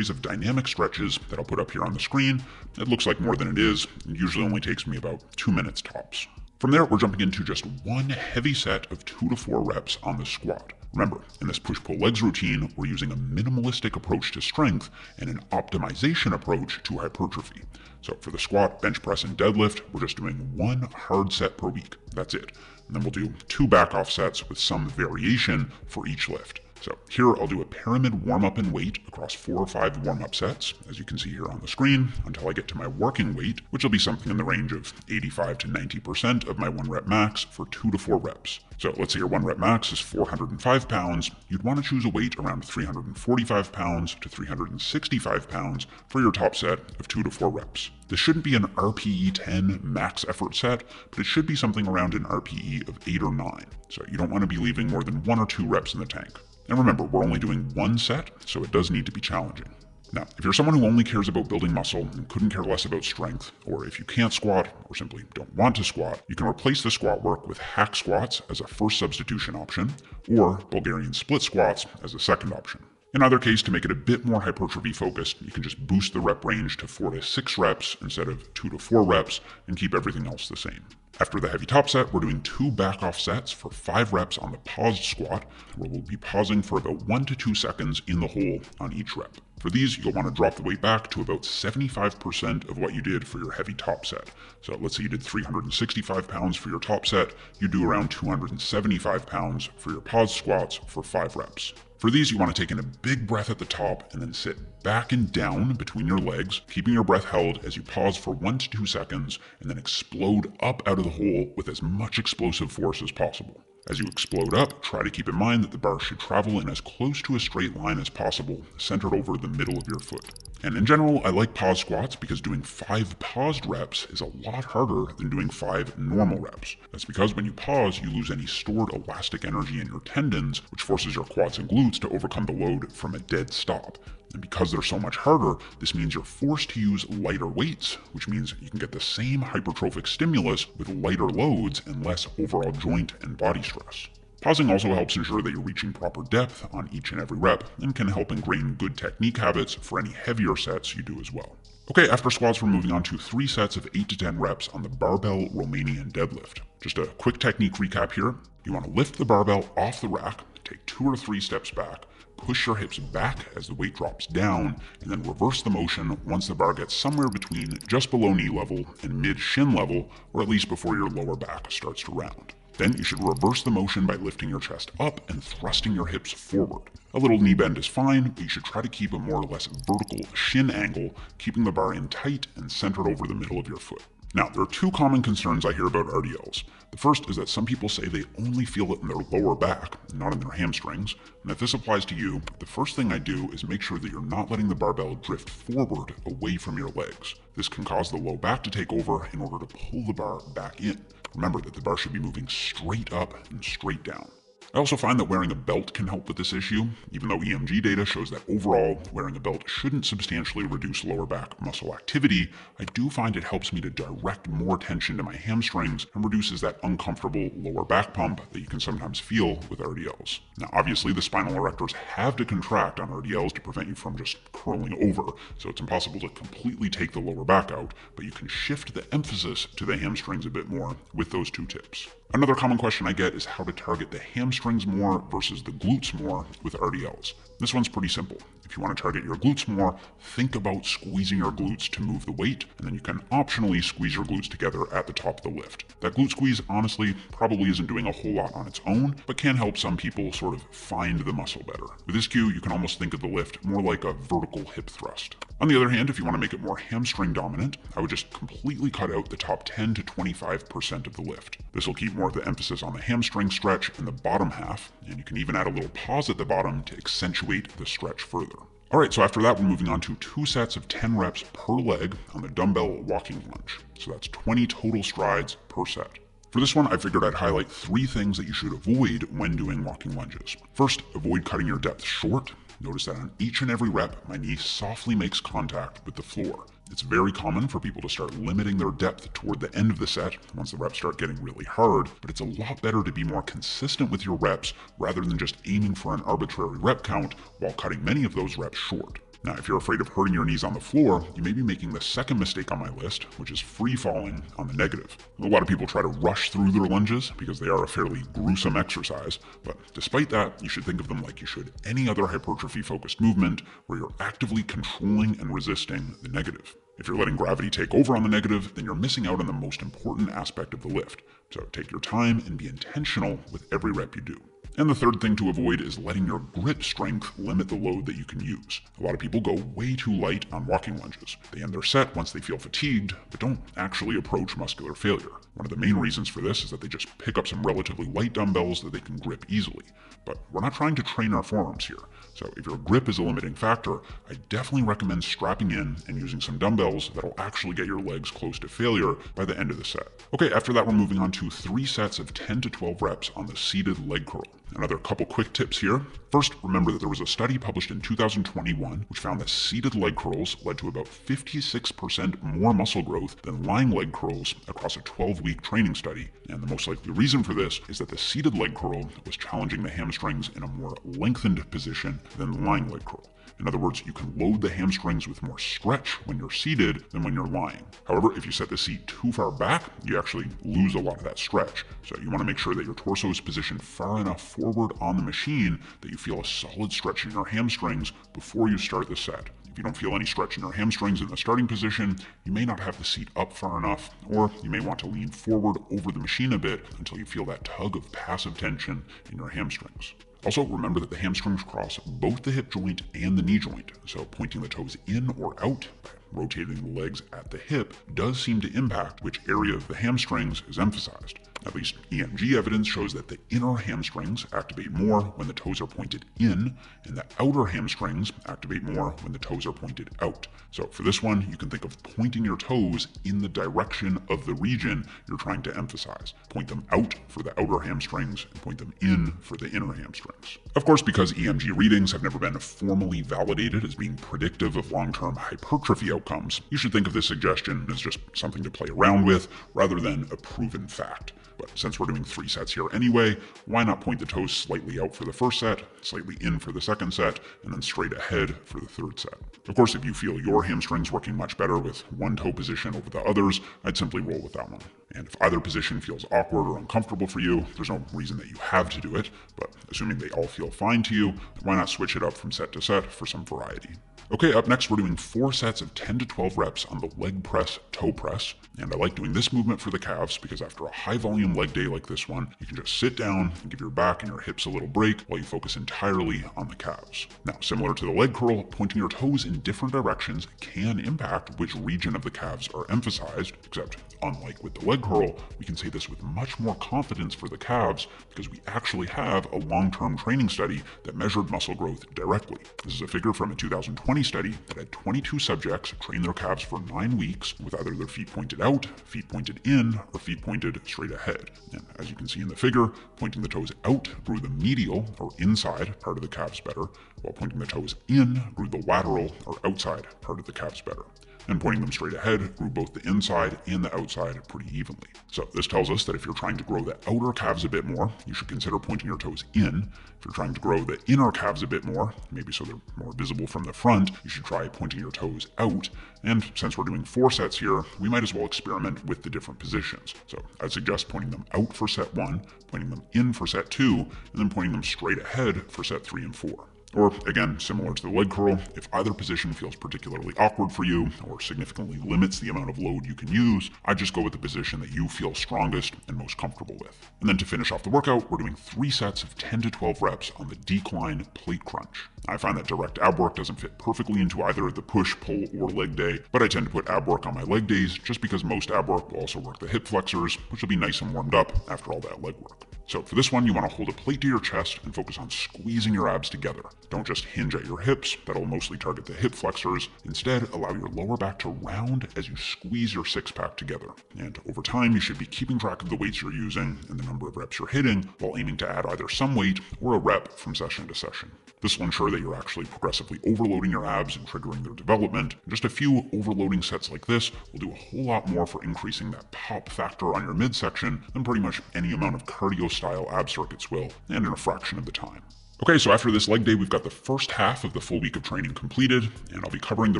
series of dynamic stretches that I'll put up here on the screen. It looks like more than it is. It usually only takes me about 2 minutes tops. From there, we're jumping into just one heavy set of 2 to 4 reps on the squat. Remember, in this push-pull legs routine, we're using a minimalistic approach to strength and an optimization approach to hypertrophy. So for the squat, bench press, and deadlift, we're just doing one hard set per week. That's it. And then we'll do 2 back-off sets with some variation for each lift. So here I'll do a pyramid warm-up in weight across 4 or 5 warm-up sets, as you can see here on the screen, until I get to my working weight, which will be something in the range of 85 to 90% of my 1 rep max for 2 to 4 reps. So let's say your 1 rep max is 405 pounds. You'd want to choose a weight around 345 pounds to 365 pounds for your top set of 2 to 4 reps. This shouldn't be an RPE 10 max effort set, but it should be something around an RPE of 8 or 9. So you don't want to be leaving more than 1 or 2 reps in the tank. And remember, we're only doing one set, so it does need to be challenging. Now, if you're someone who only cares about building muscle and couldn't care less about strength, or if you can't squat or simply don't want to squat, you can replace the squat work with hack squats as a first substitution option, or Bulgarian split squats as a second option. In either case, to make it a bit more hypertrophy focused, you can just boost the rep range to 4 to 6 reps instead of 2 to 4 reps and keep everything else the same. After the heavy top set, we're doing 2 back-off sets for 5 reps on the paused squat, where we'll be pausing for about 1 to 2 seconds in the hole on each rep. For these, you'll want to drop the weight back to about 75% of what you did for your heavy top set. So let's say you did 365 pounds for your top set, you do around 275 pounds for your paused squats for 5 reps. For these, you want to take in a big breath at the top and then sit back and down between your legs, keeping your breath held as you pause for 1 to 2 seconds and then explode up out of the hole with as much explosive force as possible. As you explode up, try to keep in mind that the bar should travel in as close to a straight line as possible, centered over the middle of your foot. And in general, I like pause squats because doing 5 paused reps is a lot harder than doing 5 normal reps. That's because when you pause, you lose any stored elastic energy in your tendons, which forces your quads and glutes to overcome the load from a dead stop. And because they're so much harder, this means you're forced to use lighter weights, which means you can get the same hypertrophic stimulus with lighter loads and less overall joint and body stress. Pausing also helps ensure that you're reaching proper depth on each and every rep and can help ingrain good technique habits for any heavier sets you do as well. Okay, after squats, we're moving on to 3 sets of 8 to 10 reps on the barbell Romanian deadlift. Just a quick technique recap here. You want to lift the barbell off the rack, take 2 or 3 steps back, push your hips back as the weight drops down, and then reverse the motion once the bar gets somewhere between just below knee level and mid-shin level, or at least before your lower back starts to round. Then you should reverse the motion by lifting your chest up and thrusting your hips forward. A little knee bend is fine, but you should try to keep a more or less vertical shin angle, keeping the bar in tight and centered over the middle of your foot. Now, there are 2 common concerns I hear about RDLs. The first is that some people say they only feel it in their lower back, not in their hamstrings. And if this applies to you, the first thing I do is make sure that you're not letting the barbell drift forward away from your legs. This can cause the low back to take over in order to pull the bar back in. Remember that the bar should be moving straight up and straight down. I also find that wearing a belt can help with this issue. Even though EMG data shows that overall, wearing a belt shouldn't substantially reduce lower back muscle activity, I do find it helps me to direct more attention to my hamstrings and reduces that uncomfortable lower back pump that you can sometimes feel with RDLs. Now, obviously, the spinal erectors have to contract on RDLs to prevent you from just curling over, so it's impossible to completely take the lower back out, but you can shift the emphasis to the hamstrings a bit more with those 2 tips. Another common question I get is how to target the hamstrings more versus the glutes more with RDLs. This one's pretty simple. If you want to target your glutes more, think about squeezing your glutes to move the weight, and then you can optionally squeeze your glutes together at the top of the lift. That glute squeeze, honestly, probably isn't doing a whole lot on its own, but can help some people sort of find the muscle better. With this cue, you can almost think of the lift more like a vertical hip thrust. On the other hand, if you want to make it more hamstring dominant, I would just completely cut out the top 10 to 25% of the lift. This will keep more of the emphasis on the hamstring stretch in the bottom half, and you can even add a little pause at the bottom to accentuate the stretch further. Alright, so after that, we're moving on to 2 sets of 10 reps per leg on the dumbbell walking lunge. So that's 20 total strides per set. For this one, I figured I'd highlight 3 things that you should avoid when doing walking lunges. First, avoid cutting your depth short. Notice that on each and every rep, my knee softly makes contact with the floor. It's very common for people to start limiting their depth toward the end of the set once the reps start getting really hard, but it's a lot better to be more consistent with your reps rather than just aiming for an arbitrary rep count while cutting many of those reps short. Now, if you're afraid of hurting your knees on the floor, you may be making the second mistake on my list, which is free falling on the negative. A lot of people try to rush through their lunges because they are a fairly gruesome exercise, but despite that, you should think of them like you should any other hypertrophy-focused movement where you're actively controlling and resisting the negative. If you're letting gravity take over on the negative, then you're missing out on the most important aspect of the lift. So take your time and be intentional with every rep you do. And the third thing to avoid is letting your grip strength limit the load that you can use. A lot of people go way too light on walking lunges. They end their set once they feel fatigued, but don't actually approach muscular failure. One of the main reasons for this is that they just pick up some relatively light dumbbells that they can grip easily. But we're not trying to train our forearms here. So if your grip is a limiting factor, I definitely recommend strapping in and using some dumbbells that'll actually get your legs close to failure by the end of the set. Okay, after that we're moving on to 3 sets of 10 to 12 reps on the seated leg curl. Another couple quick tips here. First, remember that there was a study published in 2021 which found that seated leg curls led to about 56% more muscle growth than lying leg curls across a 12-week training study. And the most likely reason for this is that the seated leg curl was challenging the hamstrings in a more lengthened position than the lying leg curl. In other words, you can load the hamstrings with more stretch when you're seated than when you're lying. However, if you set the seat too far back, you actually lose a lot of that stretch. So you want to make sure that your torso is positioned far enough forward on the machine that you feel a solid stretch in your hamstrings before you start the set. If you don't feel any stretch in your hamstrings in the starting position, you may not have the seat up far enough, or you may want to lean forward over the machine a bit until you feel that tug of passive tension in your hamstrings. Also, remember that the hamstrings cross both the hip joint and the knee joint, so pointing the toes in or out by rotating the legs at the hip does seem to impact which area of the hamstrings is emphasized. At least EMG evidence shows that the inner hamstrings activate more when the toes are pointed in, and the outer hamstrings activate more when the toes are pointed out. So for this one, you can think of pointing your toes in the direction of the region you're trying to emphasize. Point them out for the outer hamstrings and point them in for the inner hamstrings. Of course, because EMG readings have never been formally validated as being predictive of long-term hypertrophy outcomes, you should think of this suggestion as just something to play around with rather than a proven fact. But since we're doing 3 sets here anyway, why not point the toes slightly out for the first set, slightly in for the second set, and then straight ahead for the third set. Of course, if you feel your hamstrings working much better with one toe position over the others, I'd simply roll with that one. And if either position feels awkward or uncomfortable for you, there's no reason that you have to do it, but assuming they all feel fine to you, why not switch it up from set to set for some variety. Okay, up next we're doing 4 sets of 10 to 12 reps on the leg press toe press, and I like doing this movement for the calves because after a high volume leg day like this one, you can just sit down and give your back and your hips a little break while you focus entirely on the calves. Now, similar to the leg curl, pointing your toes in different directions can impact which region of the calves are emphasized, except unlike with the leg curl, we can say this with much more confidence for the calves because we actually have a long-term training study that measured muscle growth directly. This is a figure from a 2020 study that had 22 subjects train their calves for 9 weeks with either their feet pointed out, feet pointed in, or feet pointed straight ahead. And as you can see in the figure, pointing the toes out grew the medial or inside part of the calves better, while pointing the toes in grew the lateral or outside part of the calves better. And pointing them straight ahead grew both the inside and the outside pretty evenly. So this tells us that if you're trying to grow the outer calves a bit more, you should consider pointing your toes in. If you're trying to grow the inner calves a bit more, maybe so they're more visible from the front, you should try pointing your toes out. And since we're doing 4 sets here, we might as well experiment with the different positions. So I'd suggest pointing them out for set 1, pointing them in for set 2, and then pointing them straight ahead for set 3 and 4. Or, again, similar to the leg curl, if either position feels particularly awkward for you or significantly limits the amount of load you can use, I'd just go with the position that you feel strongest and most comfortable with. And then to finish off the workout, we're doing 3 sets of 10 to 12 reps on the decline plate crunch. I find that direct ab work doesn't fit perfectly into either the push, pull, or leg day, but I tend to put ab work on my leg days just because most ab work will also work the hip flexors, which will be nice and warmed up after all that leg work. So for this one, you want to hold a plate to your chest and focus on squeezing your abs together. Don't just hinge at your hips, that'll mostly target the hip flexors. Instead, allow your lower back to round as you squeeze your 6-pack together. And over time, you should be keeping track of the weights you're using and the number of reps you're hitting while aiming to add either some weight or a rep from session to session. This will ensure that you're actually progressively overloading your abs and triggering their development. And just a few overloading sets like this will do a whole lot more for increasing that pop factor on your midsection than pretty much any amount of cardio-style ab circuits will, and in a fraction of the time. Okay, so after this leg day, we've got the first half of the full week of training completed, and I'll be covering the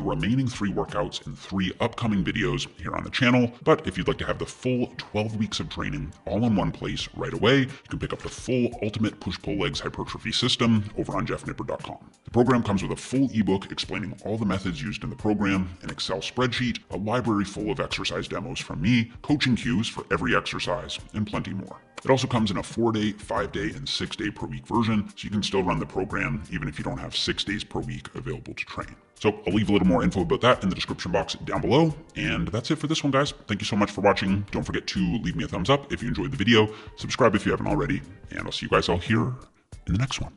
remaining 3 workouts in 3 upcoming videos here on the channel. But if you'd like to have the full 12 weeks of training all in one place right away, you can pick up the full Ultimate Push-Pull Legs Hypertrophy System over on jeffnipper.com. The program comes with a full ebook explaining all the methods used in the program, an Excel spreadsheet, a library full of exercise demos from me, coaching cues for every exercise, and plenty more. It also comes in a 4-day, 5-day, and 6-day per week version, so you can still run the program even if you don't have 6 days per week available to train. So I'll leave a little more info about that in the description box down below. And that's it for this one, guys. Thank you so much for watching. Don't forget to leave me a thumbs up if you enjoyed the video, subscribe if you haven't already, and I'll see you guys all here in the next one.